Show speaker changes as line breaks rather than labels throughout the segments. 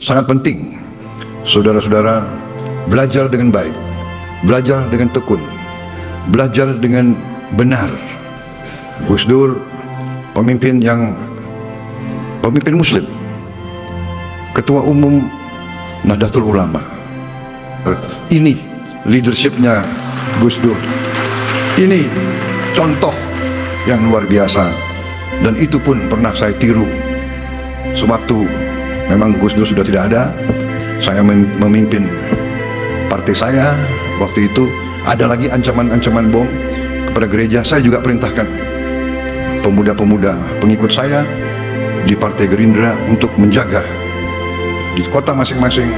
sangat penting saudara-saudara belajar dengan baik, belajar dengan tekun, belajar dengan benar. Gus Dur pemimpin Muslim, Ketua Umum Nahdlatul Ulama. Ini leadershipnya Gus Dur. Ini contoh yang luar biasa, dan itu pun pernah saya tiru. Sewaktu memang Gus Dur sudah tidak ada, saya memimpin partai saya. Waktu itu ada lagi ancaman-ancaman bom kepada gereja. Saya juga perintahkan pemuda-pemuda pengikut saya di Partai Gerindra untuk menjaga di kota masing-masing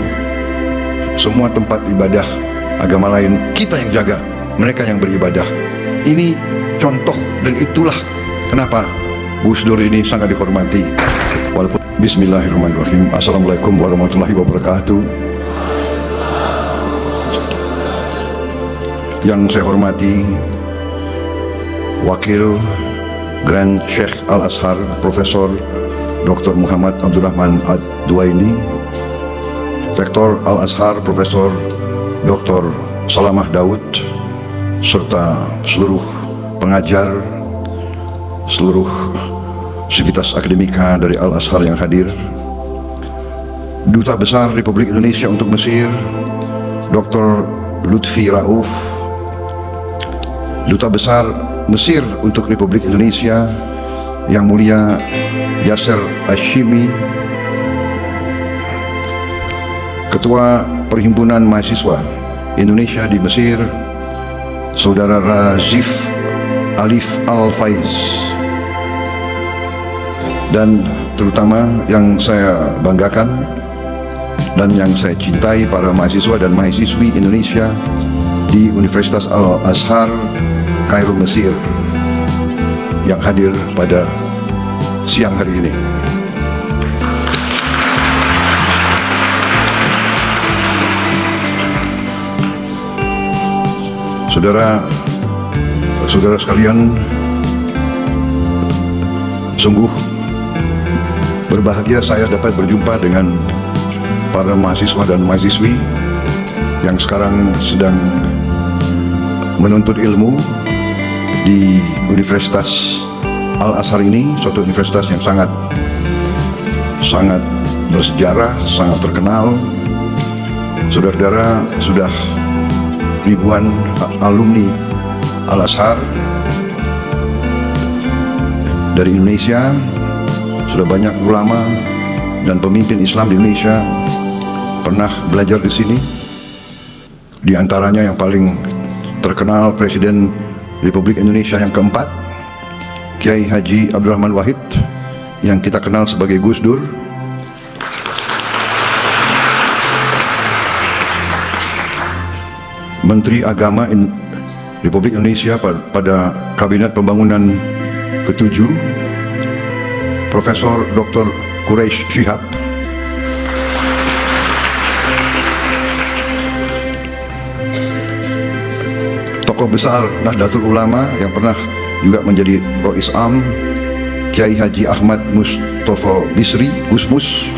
semua tempat ibadah agama lain. Kita yang jaga, mereka yang beribadah. Ini contoh, dan itulah kenapa Gus Dur ini sangat dihormati. Walaupun Bismillahirrahmanirrahim. Assalamualaikum warahmatullahi wabarakatuh. Yang saya hormati Wakil Grand Sheikh Al-Azhar Profesor Dr. Muhammad Abdurrahman Ad-Duaini, Rektor Al-Azhar Profesor Dr. Salamah Daud, serta seluruh pengajar, seluruh sivitas akademika dari Al-Azhar yang hadir, Duta Besar Republik Indonesia untuk Mesir Dr. Lutfi Rauf, Duta Besar Mesir untuk Republik Indonesia Yang Mulia Yasser Hashimi, Ketua Perhimpunan Mahasiswa Indonesia di Mesir Saudara Razif Alif Al-Faiz, dan terutama yang saya banggakan dan yang saya cintai, para mahasiswa dan mahasiswi Indonesia di Universitas Al-Azhar Kairo, Mesir, yang hadir pada siang hari ini. Saudara-saudara sekalian, sungguh berbahagia saya dapat berjumpa dengan para mahasiswa dan mahasiswi yang sekarang sedang menuntut ilmu di Universitas Al-Azhar ini, suatu universitas yang sangat bersejarah, sangat terkenal. Saudara-saudara, sudah ribuan alumni Al-Azhar dari Indonesia, sudah banyak ulama dan pemimpin Islam di Indonesia pernah belajar di sini. Di antaranya yang paling terkenal Presiden Republik Indonesia yang keempat, Kiai Haji Abdurrahman Wahid, yang kita kenal sebagai Gus Dur. Menteri Agama Republik Indonesia pada Kabinet Pembangunan ke-7, Profesor Dr. Quraish Shihab. Tokoh besar Nahdlatul Ulama yang pernah juga menjadi Rois Am, Kiai Haji Ahmad Mustafa Bisri, Gusmus,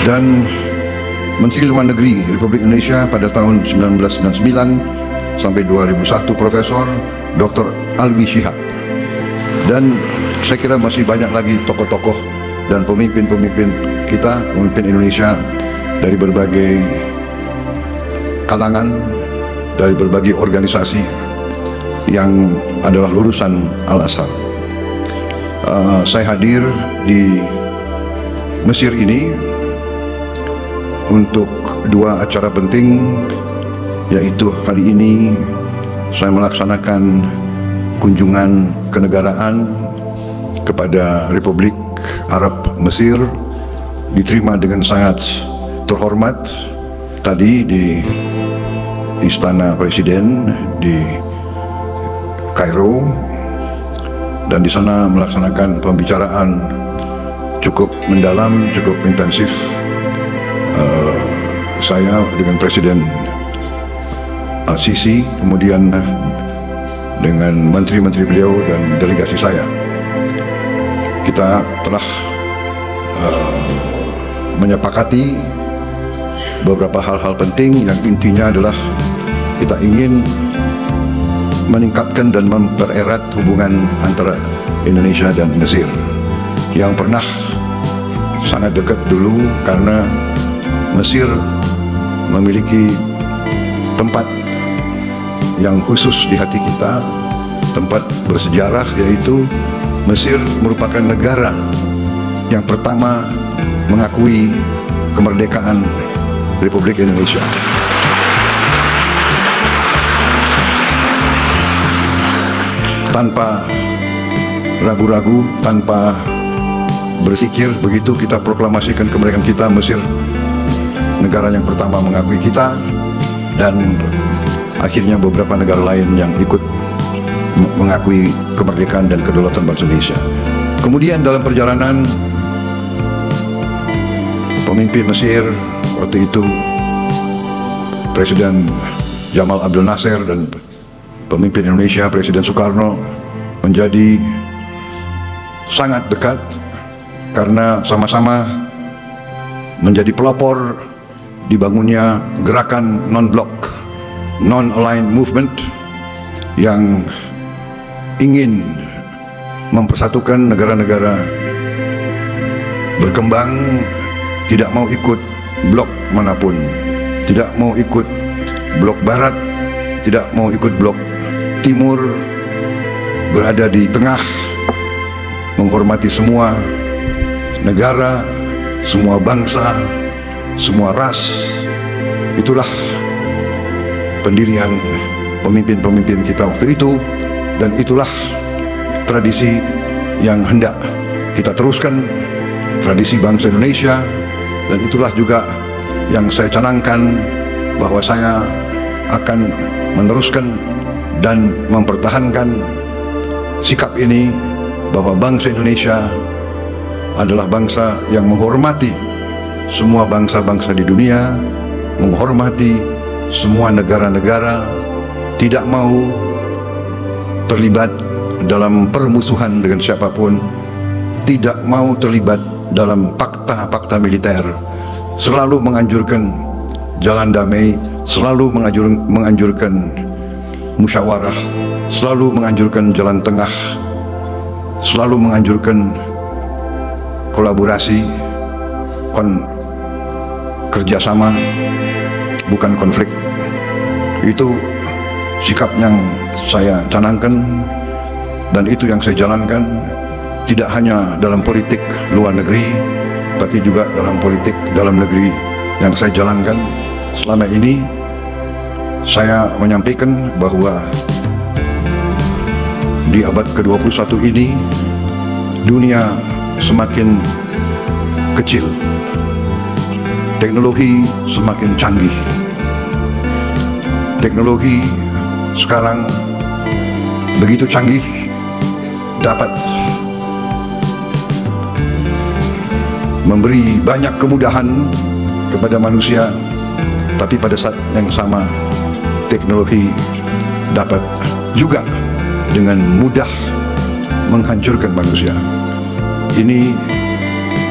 dan Menteri Luar Negeri Republik Indonesia pada tahun 1999 sampai 2001, Profesor Dr. Alwi Shihab. Dan saya kira masih banyak lagi tokoh-tokoh dan pemimpin-pemimpin kita, pemimpin Indonesia dari berbagai kalangan, dari berbagai organisasi yang adalah lulusan Al-Azhar. Saya hadir di Mesir ini untuk dua acara penting, yaitu hari ini saya melaksanakan kunjungan kenegaraan kepada Republik Arab Mesir, diterima dengan sangat terhormat tadi di Istana Presiden di Kairo, dan di sana melaksanakan pembicaraan cukup mendalam, cukup intensif saya dengan Presiden Al-Sisi, kemudian dengan menteri-menteri beliau dan delegasi saya. Kita telah menyepakati beberapa hal-hal penting yang intinya adalah kita ingin meningkatkan dan mempererat hubungan antara Indonesia dan Mesir yang pernah sangat dekat dulu, karena Mesir memiliki tempat yang khusus di hati kita, tempat bersejarah, yaitu Mesir merupakan negara yang pertama mengakui kemerdekaan Republik Indonesia. Tanpa ragu-ragu, tanpa berpikir, begitu kita proklamasikan kemerdekaan kita, Mesir negara yang pertama mengakui kita, dan akhirnya beberapa negara lain yang ikut mengakui kemerdekaan dan kedaulatan bangsa Indonesia. Kemudian dalam perjalanan, pemimpin Mesir waktu itu Presiden Jamal Abdel Nasser dan pemimpin Indonesia Presiden Soekarno menjadi sangat dekat karena sama-sama menjadi pelopor dibangunnya gerakan non-blok, non-aligned movement yang ingin mempersatukan negara-negara berkembang, tidak mau ikut blok manapun, tidak mau ikut blok barat, tidak mau ikut blok timur, berada di tengah, menghormati semua negara, semua bangsa, semua ras. Itulah pendirian pemimpin-pemimpin kita waktu itu, dan itulah tradisi yang hendak kita teruskan, tradisi bangsa Indonesia. Dan itulah juga yang saya canangkan, bahwa saya akan meneruskan dan mempertahankan sikap ini, bahwa bangsa Indonesia adalah bangsa yang menghormati semua bangsa-bangsa di dunia, menghormati semua negara-negara, tidak mau terlibat dalam permusuhan dengan siapapun, tidak mau terlibat dalam fakta-fakta militer, selalu menganjurkan jalan damai, selalu menganjurkan musyawarah, selalu menganjurkan jalan tengah, selalu menganjurkan kolaborasi, kerjasama, bukan konflik. Itu sikap yang saya canangkan, dan itu yang saya jalankan, tidak hanya dalam politik luar negeri, tapi juga dalam politik dalam negeri yang saya jalankan selama ini. Saya menyampaikan bahwa di abad ke-21 ini dunia semakin kecil, teknologi semakin canggih. Teknologi sekarang begitu canggih, dapat memberi banyak kemudahan kepada manusia, tapi pada saat yang sama teknologi dapat juga dengan mudah menghancurkan manusia. Ini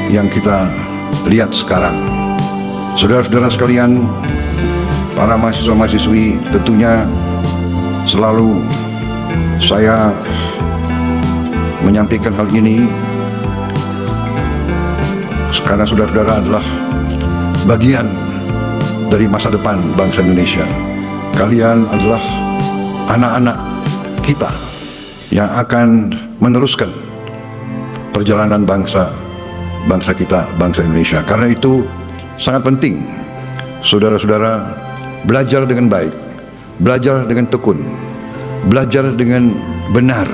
yang kita lihat sekarang. Saudara-saudara sekalian, para mahasiswa-mahasiswi, tentunya selalu saya menyampaikan hal ini karena saudara-saudara adalah bagian dari masa depan bangsa Indonesia. Kalian adalah anak-anak kita yang akan meneruskan perjalanan bangsa kita, bangsa Indonesia. Karena itu sangat penting saudara-saudara belajar dengan baik, belajar dengan tekun, belajar dengan benar.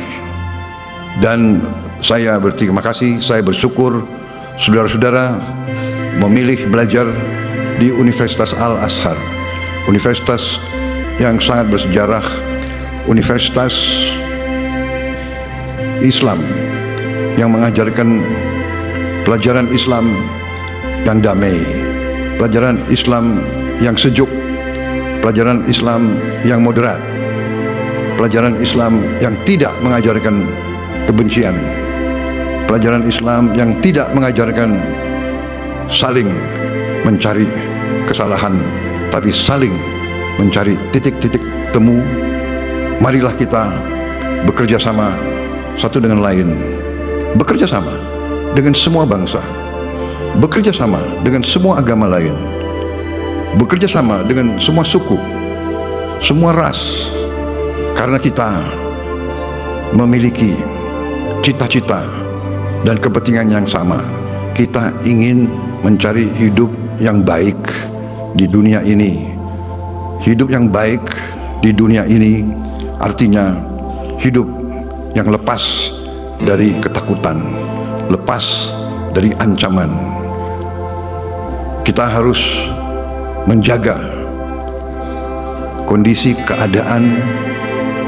Dan saya berterima kasih, saya bersyukur saudara-saudara memilih belajar di Universitas Al-Azhar, universitas yang sangat bersejarah, universitas Islam yang mengajarkan pelajaran Islam yang damai, pelajaran Islam yang sejuk, pelajaran Islam yang moderat, pelajaran Islam yang tidak mengajarkan kebencian, pelajaran Islam yang tidak mengajarkan saling mencari kesalahan, tapi saling mencari titik-titik temu. Marilah kita bekerja sama satu dengan lain, bekerja sama dengan semua bangsa, bekerja sama dengan semua agama lain, bekerja sama dengan semua suku, semua ras, karena kita memiliki cita-cita dan kepentingan yang sama. Kita ingin mencari hidup yang baik di dunia ini. Hidup yang baik di dunia ini artinya hidup yang lepas dari ketakutan, lepas dari ancaman. Kita harus menjaga kondisi keadaan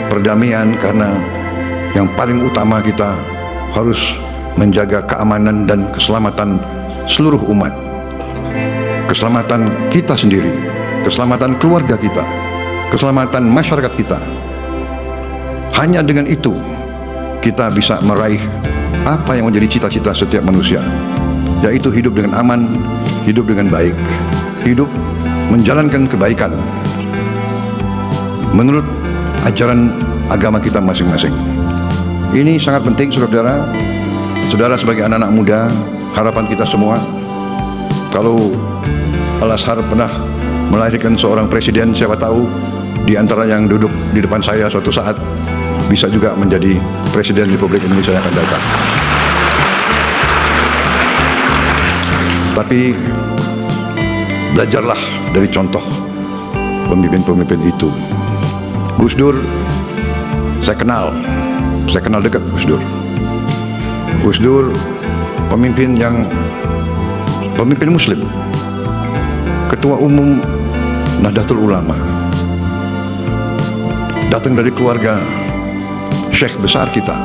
perdamaian, karena yang paling utama kita harus menjaga keamanan dan keselamatan seluruh umat, keselamatan kita sendiri, keselamatan keluarga kita, keselamatan masyarakat kita. Hanya dengan itu kita bisa meraih apa yang menjadi cita-cita setiap manusia, yaitu hidup dengan aman, hidup dengan baik, hidup menjalankan kebaikan menurut ajaran agama kita masing-masing. Ini sangat penting, saudara. Saudara sebagai anak-anak muda, harapan kita semua, kalau Al-Azhar pernah melahirkan seorang presiden, siapa tahu di antara yang duduk di depan saya suatu saat bisa juga menjadi presiden Republik Indonesia yang akan datang. Tapi belajarlah dari contoh pemimpin-pemimpin itu. Gus Dur, saya kenal dekat Gus Dur. Gus Dur pemimpin Muslim, Ketua Umum Nahdlatul Ulama, datang dari keluarga Syekh besar kita,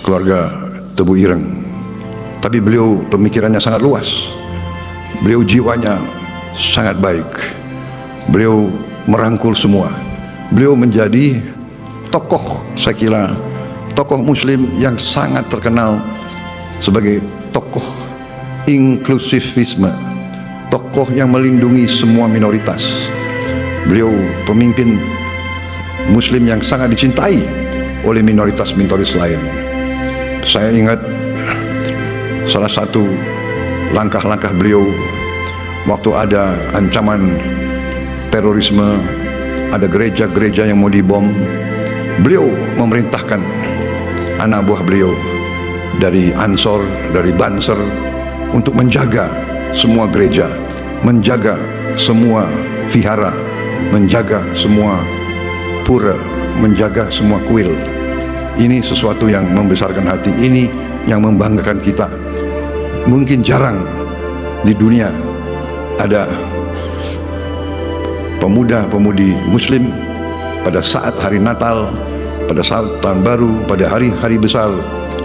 keluarga Tebu Ireng. Tapi beliau pemikirannya sangat luas, beliau jiwanya sangat baik, beliau merangkul semua. Beliau menjadi tokoh, saya kira tokoh Muslim yang sangat terkenal sebagai tokoh inklusivisme, tokoh yang melindungi semua minoritas. Beliau pemimpin Muslim yang sangat dicintai oleh minoritas-minoritas lain. Saya ingat salah satu langkah-langkah beliau waktu ada ancaman terorisme, ada gereja-gereja yang mau dibom. Beliau memerintahkan anak buah beliau dari Ansor, dari Banser untuk menjaga semua gereja, menjaga semua vihara, menjaga semua pura, menjaga semua kuil. Ini sesuatu yang membesarkan hati, ini yang membanggakan kita. Mungkin jarang di dunia ada pemuda-pemudi Muslim pada saat hari Natal, pada saat tahun baru, pada hari-hari besar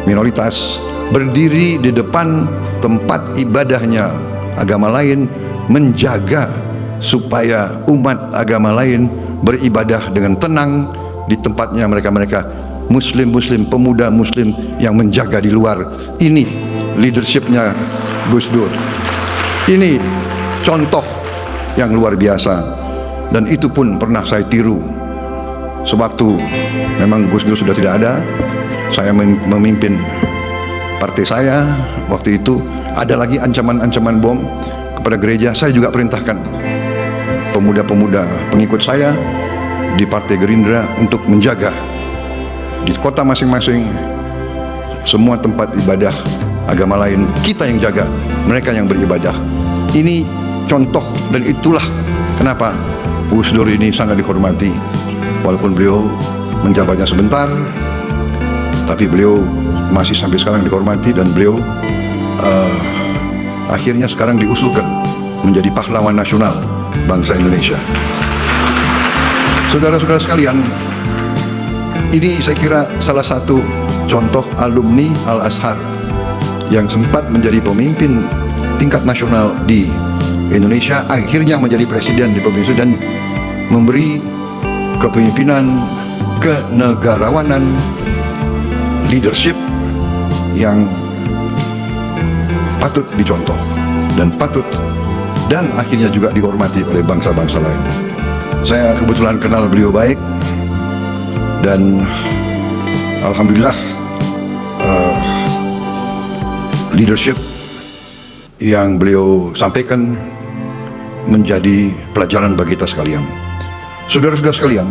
minoritas, berdiri di depan tempat ibadahnya agama lain, menjaga supaya umat agama lain beribadah dengan tenang di tempatnya mereka Muslim-Muslim, pemuda Muslim yang menjaga di luar. Ini leadershipnya Gus Dur. Ini contoh yang luar biasa. Dan itu pun pernah saya tiru. Sewaktu memang Gus Dur sudah tidak ada, saya memimpin partai saya. Waktu itu ada lagi ancaman-ancaman bom kepada gereja. Saya juga perintahkan pemuda-pemuda pengikut saya di Partai Gerindra untuk menjaga di kota masing-masing semua tempat ibadah agama lain. Kita yang jaga, mereka yang beribadah. Ini contoh, dan itulah kenapa Gus Dur ini sangat dihormati. Walaupun beliau menjabatnya sebentar, tapi beliau masih sampai sekarang dihormati, dan beliau akhirnya sekarang diusulkan menjadi pahlawan nasional bangsa Indonesia. Saudara-saudara sekalian, ini saya kira salah satu contoh alumni Al-Azhar yang sempat menjadi pemimpin tingkat nasional di Indonesia, akhirnya menjadi presiden di provinsi dan memberi kepemimpinan, kenegarawanan, leadership yang patut dicontoh dan akhirnya juga dihormati oleh bangsa-bangsa lain. Saya kebetulan kenal beliau baik, dan alhamdulillah leadership yang beliau sampaikan menjadi pelajaran bagi kita sekalian. Saudara-saudara sekalian,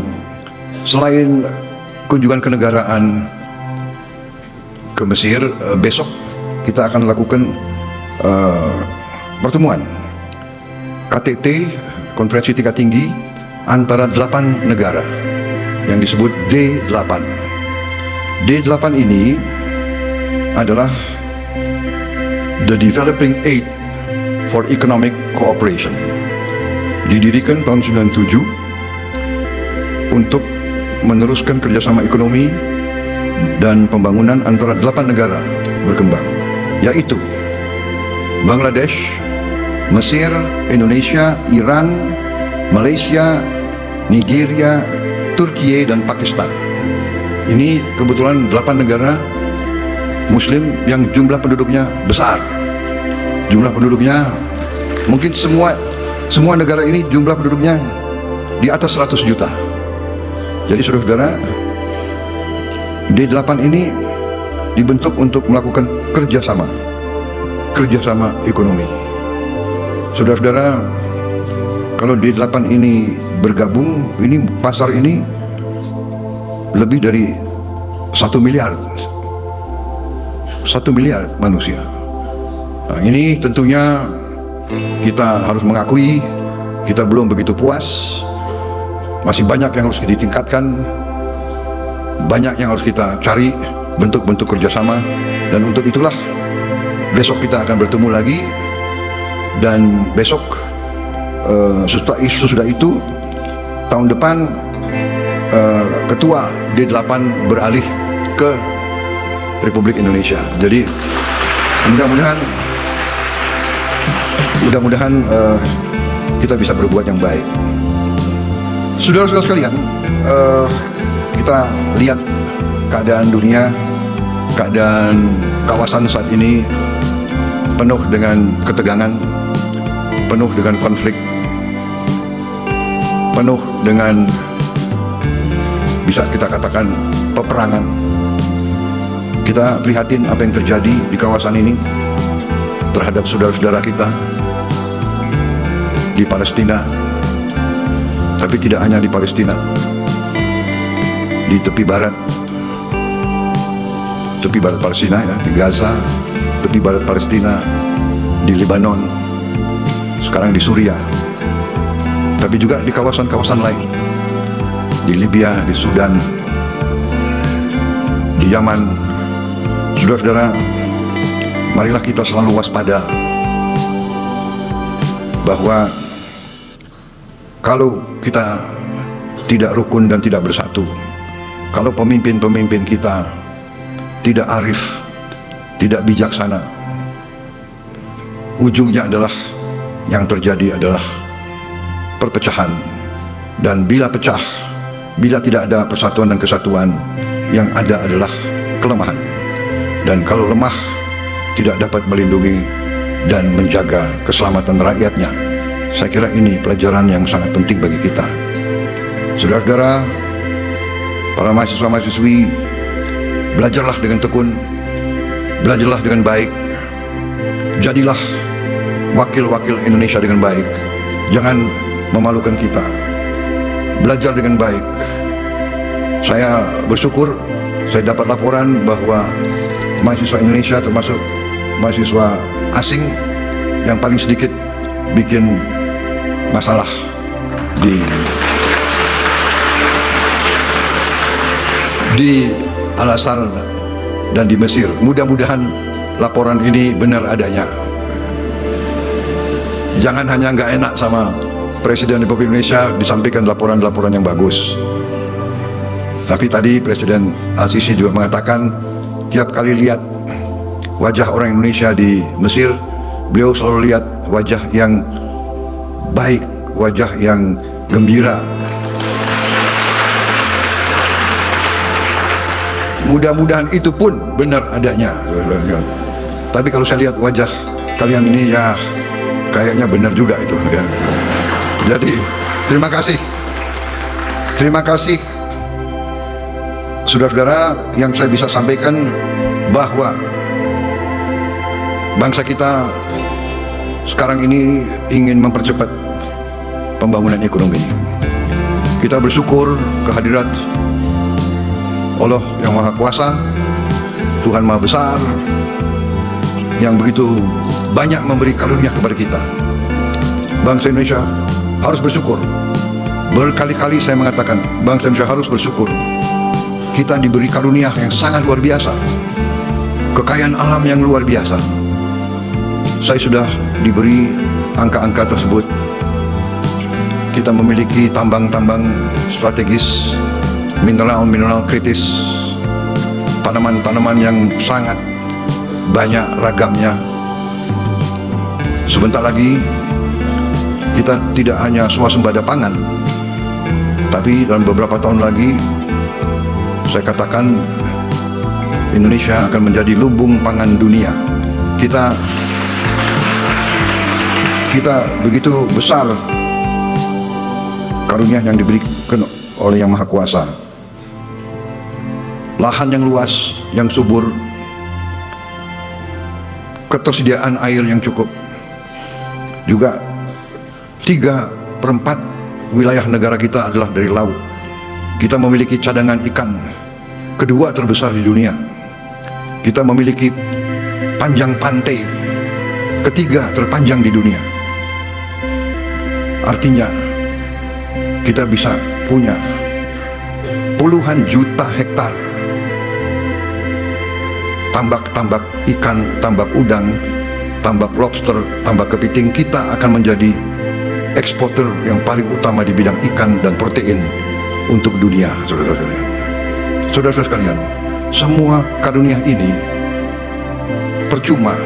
selain kunjungan kenegaraan ke Mesir, besok kita akan lakukan pertemuan KTT, konferensi tingkat tinggi antara 8 negara yang disebut D8. D8 ini adalah The Developing Aid for Economic Cooperation. Didirikan tahun 97 untuk meneruskan kerjasama ekonomi dan pembangunan antara 8 negara berkembang, yaitu Bangladesh, Mesir, Indonesia, Iran, Malaysia, Nigeria, Turki, dan Pakistan. Ini kebetulan 8 negara Muslim yang jumlah penduduknya besar. Jumlah penduduknya mungkin semua negara ini jumlah penduduknya di atas 100 juta. Jadi saudara-saudara, D8 ini dibentuk untuk melakukan kerjasama ekonomi. Saudara-saudara, kalau D8 ini bergabung, ini pasar ini lebih dari 1 miliar manusia. Nah, ini tentunya kita harus mengakui kita belum begitu puas. Masih banyak yang harus ditingkatkan, banyak yang harus kita cari bentuk-bentuk kerjasama, dan untuk itulah besok kita akan bertemu lagi, dan besok sesudah itu tahun depan ketua D8 beralih ke Republik Indonesia. Jadi mudah-mudahan kita bisa berbuat yang baik. Saudara-saudara sekalian, kita lihat keadaan dunia, keadaan kawasan saat ini penuh dengan ketegangan, penuh dengan konflik, penuh dengan, bisa kita katakan, peperangan. Kita prihatin apa yang terjadi di kawasan ini terhadap saudara-saudara kita di Palestina, tapi tidak hanya di Palestina, di tepi barat Palestina, ya, di Gaza, tepi barat Palestina, di Lebanon, sekarang di Suriah, tapi juga di kawasan-kawasan lain, di Libya, di Sudan, di Yaman. Saudara-saudara, marilah kita selalu waspada bahwa kalau kita tidak rukun dan tidak bersatu, kalau pemimpin-pemimpin kita tidak arif, tidak bijaksana, ujungnya adalah yang terjadi adalah perpecahan. Dan bila pecah, bila tidak ada persatuan dan kesatuan, yang ada adalah kelemahan. Dan kalau lemah, tidak dapat melindungi dan menjaga keselamatan rakyatnya. Saya kira ini pelajaran yang sangat penting bagi kita. Saudara-saudara, para mahasiswa-mahasiswi, belajarlah dengan tekun, belajarlah dengan baik, jadilah wakil-wakil Indonesia dengan baik. Jangan memalukan kita. Belajar dengan baik. Saya bersyukur saya dapat laporan bahwa mahasiswa Indonesia termasuk mahasiswa asing yang paling sedikit bikin masalah di Al-Azhar dan di Mesir. Mudah-mudahan laporan ini benar adanya. Jangan hanya nggak enak sama Presiden Republik Indonesia disampaikan laporan-laporan yang bagus. Tapi tadi Presiden Al-Sisi juga mengatakan tiap kali lihat wajah orang Indonesia di Mesir, beliau selalu lihat wajah yang baik, wajah yang gembira. Mudah-mudahan itu pun benar adanya. Tapi kalau saya lihat wajah kalian ini ya kayaknya benar juga itu ya. Jadi terima kasih saudara-saudara. Yang saya bisa sampaikan bahwa bangsa kita sekarang ini ingin mempercepat pembangunan ekonomi. Kita bersyukur kehadirat Allah yang Maha Kuasa, Tuhan Maha Besar, yang begitu banyak memberi karunia kepada kita. Bangsa Indonesia harus bersyukur. Berkali-kali saya mengatakan, bangsa Indonesia harus bersyukur. Kita diberi karunia yang sangat luar biasa, kekayaan alam yang luar biasa. Saya sudah diberi angka-angka tersebut. Kita memiliki tambang-tambang strategis, mineral kritis, tanaman-tanaman yang sangat banyak ragamnya. Sebentar lagi kita tidak hanya swasembada pangan, tapi dalam beberapa tahun lagi saya katakan Indonesia akan menjadi lumbung pangan dunia. Kita begitu besar karunia yang diberikan oleh Yang Maha Kuasa. Lahan yang luas, yang subur, ketersediaan air yang cukup. Juga 3/4 wilayah negara kita adalah dari laut. Kita memiliki cadangan ikan kedua terbesar di dunia. Kita memiliki panjang pantai ketiga terpanjang di dunia. Artinya kita bisa punya puluhan juta hektar tambak-tambak ikan, tambak udang, tambak lobster, tambak kepiting. Kita akan menjadi eksporter yang paling utama di bidang ikan dan protein untuk dunia, saudara-saudara. Saudara-saudara sekalian, semua karunia ini percuma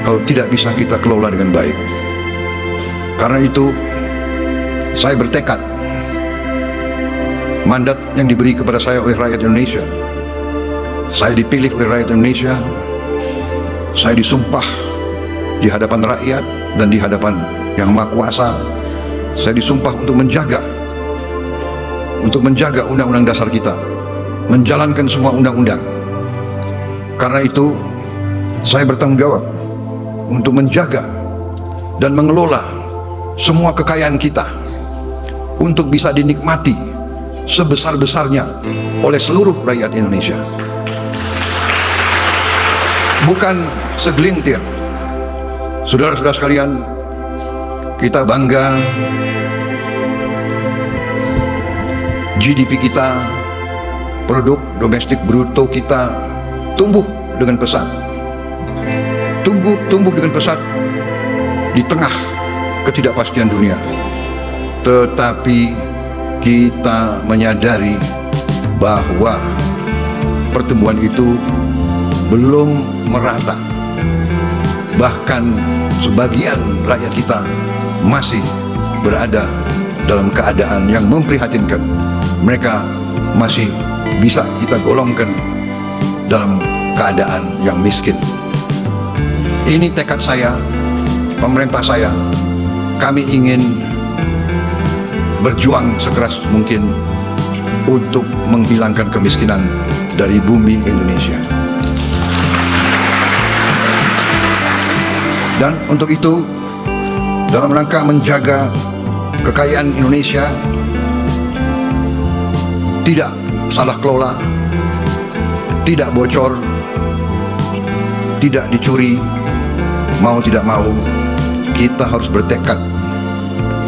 kalau tidak bisa kita kelola dengan baik. Karena itu saya bertekad, mandat yang diberi kepada saya oleh rakyat Indonesia, saya dipilih oleh rakyat Indonesia, saya disumpah di hadapan rakyat dan di hadapan Yang Maha Kuasa. Saya disumpah untuk menjaga undang-undang dasar kita, menjalankan semua undang-undang. Karena itu saya bertanggung jawab untuk menjaga dan mengelola semua kekayaan kita untuk bisa dinikmati sebesar-besarnya oleh seluruh rakyat Indonesia. Bukan segelintir. Saudara-saudara sekalian, kita bangga GDP kita, produk domestik bruto kita tumbuh dengan pesat. Tumbuh dengan pesat di tengah ketidakpastian dunia. Tetapi kita menyadari bahwa pertumbuhan itu belum merata. Bahkan sebagian rakyat kita masih berada dalam keadaan yang memprihatinkan. Mereka masih bisa kita golongkan dalam keadaan yang miskin. Ini tekad saya, pemerintah saya. Kami ingin berjuang sekeras mungkin untuk menghilangkan kemiskinan dari bumi Indonesia. Dan untuk itu, dalam rangka menjaga kekayaan Indonesia tidak salah kelola, tidak bocor, tidak dicuri, mau tidak mau kita harus bertekad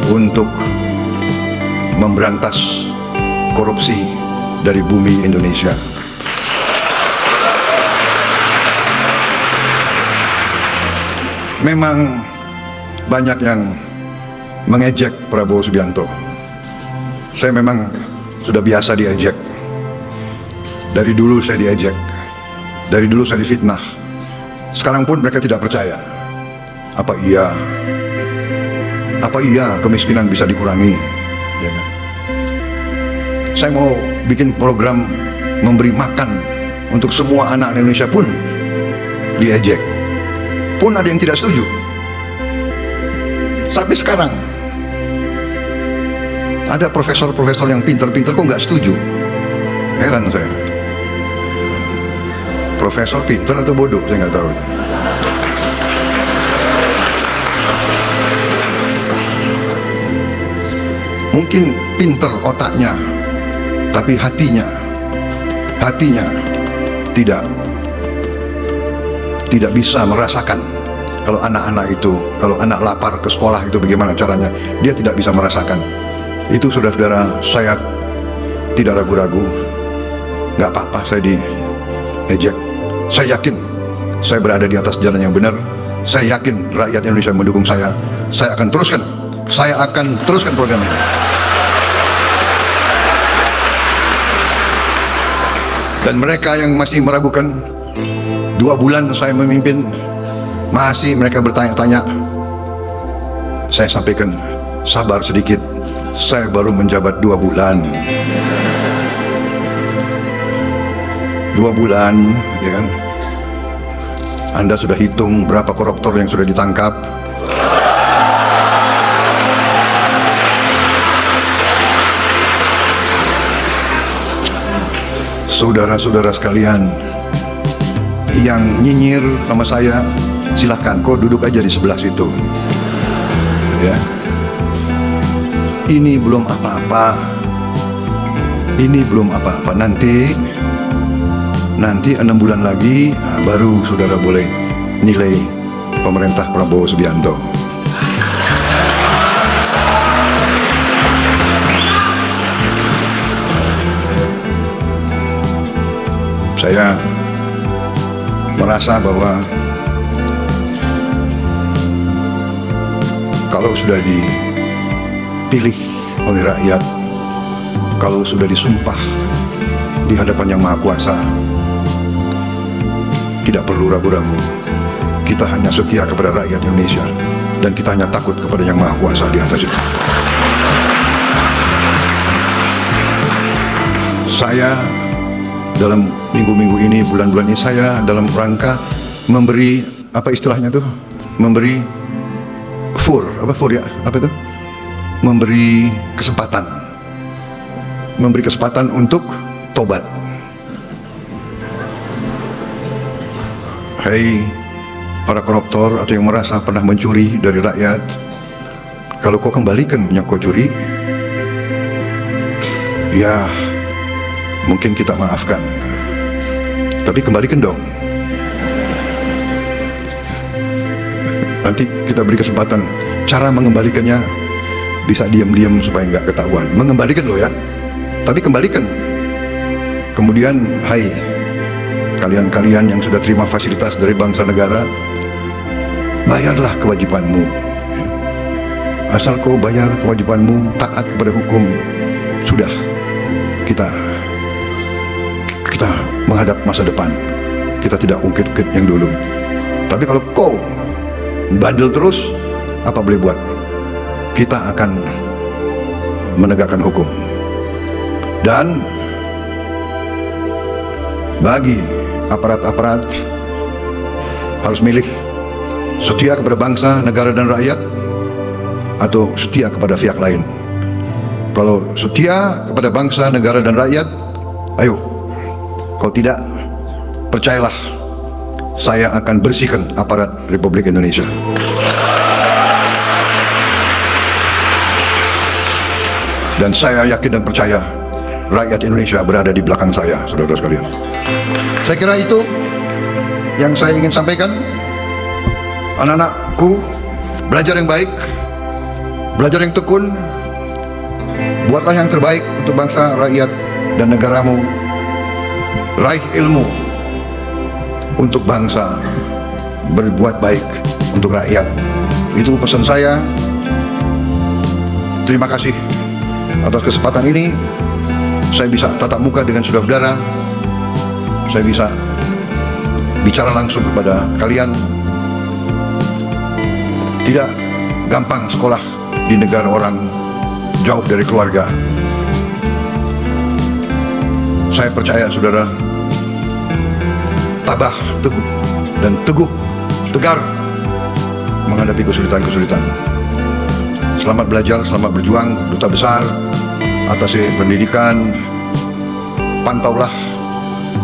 untuk memberantas korupsi dari bumi Indonesia. Memang banyak yang mengejek Prabowo Subianto. Saya memang sudah biasa diejek. Dari dulu saya diejek. Dari dulu saya difitnah. Sekarang pun mereka tidak percaya. Apa iya kemiskinan bisa dikurangi? Ya kan? Saya mau bikin program memberi makan untuk semua anak Indonesia pun diejek. pun ada yang tidak setuju. Sampai sekarang ada profesor-profesor yang pinter-pinter kok nggak setuju. Heran saya. Profesor pinter atau bodoh, saya nggak tahu. Mungkin pinter otaknya, tapi hatinya tidak bisa merasakan. Kalau anak-anak itu, kalau anak lapar ke sekolah itu bagaimana caranya, dia tidak bisa merasakan. Itu saudara-saudara, saya tidak ragu-ragu. Nggak apa-apa saya diejek. Saya yakin saya berada di atas jalan yang benar. Saya yakin rakyat Indonesia mendukung saya. Saya akan teruskan program ini. Dan mereka yang masih meragukan, 2 bulan saya memimpin, masih mereka bertanya-tanya, saya sampaikan, sabar sedikit, saya baru menjabat 2 bulan. 2 bulan, ya kan? Anda sudah hitung berapa koruptor yang sudah ditangkap? Saudara-saudara sekalian yang nyinyir sama saya, silahkan, kok duduk aja di sebelah situ, ya. Ini belum apa-apa, nanti 6 bulan lagi baru saudara boleh nilai pemerintah Prabowo Subianto. Saya merasa bahwa kalau sudah dipilih oleh rakyat, kalau sudah disumpah di hadapan Yang Maha Kuasa, tidak perlu ragu-ragu. Kita hanya setia kepada rakyat Indonesia dan kita hanya takut kepada Yang Maha Kuasa di atas itu. Saya dalam minggu-minggu ini, bulan-bulan ini, saya dalam rangka memberi, apa istilahnya tuh, memberi memberi kesempatan untuk tobat. Hai para koruptor atau yang merasa pernah mencuri dari rakyat, kalau kau kembalikan yang kau curi, ya mungkin kita maafkan, tapi kembalikan dong. Nanti kita beri kesempatan. Cara mengembalikannya bisa diam-diam supaya nggak ketahuan. Mengembalikan loh ya, tapi kembalikan. Kemudian, hai kalian-kalian yang sudah terima fasilitas dari bangsa negara, bayarlah kewajibanmu. Asal kau bayar kewajibanmu, taat kepada hukum, sudah kita menghadap masa depan. Kita tidak ungkit-ungkit yang dulu. Tapi kalau kau bandel terus, apa boleh buat? Kita akan menegakkan hukum. Dan bagi aparat-aparat, harus milih setia kepada bangsa, negara dan rakyat, atau setia kepada pihak lain. Kalau setia kepada bangsa, negara dan rakyat, ayo. Kalau tidak, percayalah, saya akan bersihkan aparat Republik Indonesia. Dan saya yakin dan percaya rakyat Indonesia berada di belakang saya, saudara sekalian. Saya kira itu yang saya ingin sampaikan. Anak-anakku, belajar yang baik, belajar yang tekun, buatlah yang terbaik untuk bangsa, rakyat, dan negaramu. Raih ilmu untuk bangsa, berbuat baik untuk rakyat. Itu pesan saya. Terima kasih atas kesempatan ini. Saya bisa tatap muka dengan saudara-saudara. Saya bisa bicara langsung kepada kalian. Tidak gampang sekolah di negara orang, jauh dari keluarga. Saya percaya saudara tabah, teguh, dan tegar menghadapi kesulitan-kesulitan. Selamat belajar, selamat berjuang, Duta Besar, atasi pendidikan. Pantaulah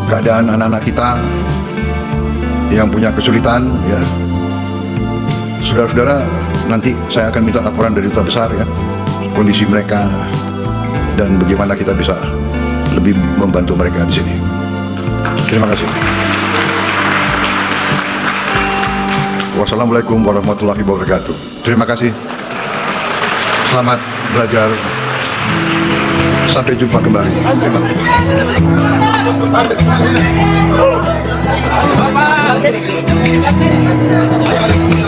keadaan anak-anak kita yang punya kesulitan, ya. Saudara-saudara, nanti saya akan minta laporan dari Duta Besar, ya, kondisi mereka dan bagaimana kita bisa lebih membantu mereka di sini. Terima kasih. Wassalamualaikum warahmatullahi wabarakatuh. Terima kasih. Selamat belajar. Sampai jumpa kembali. Terima kasih.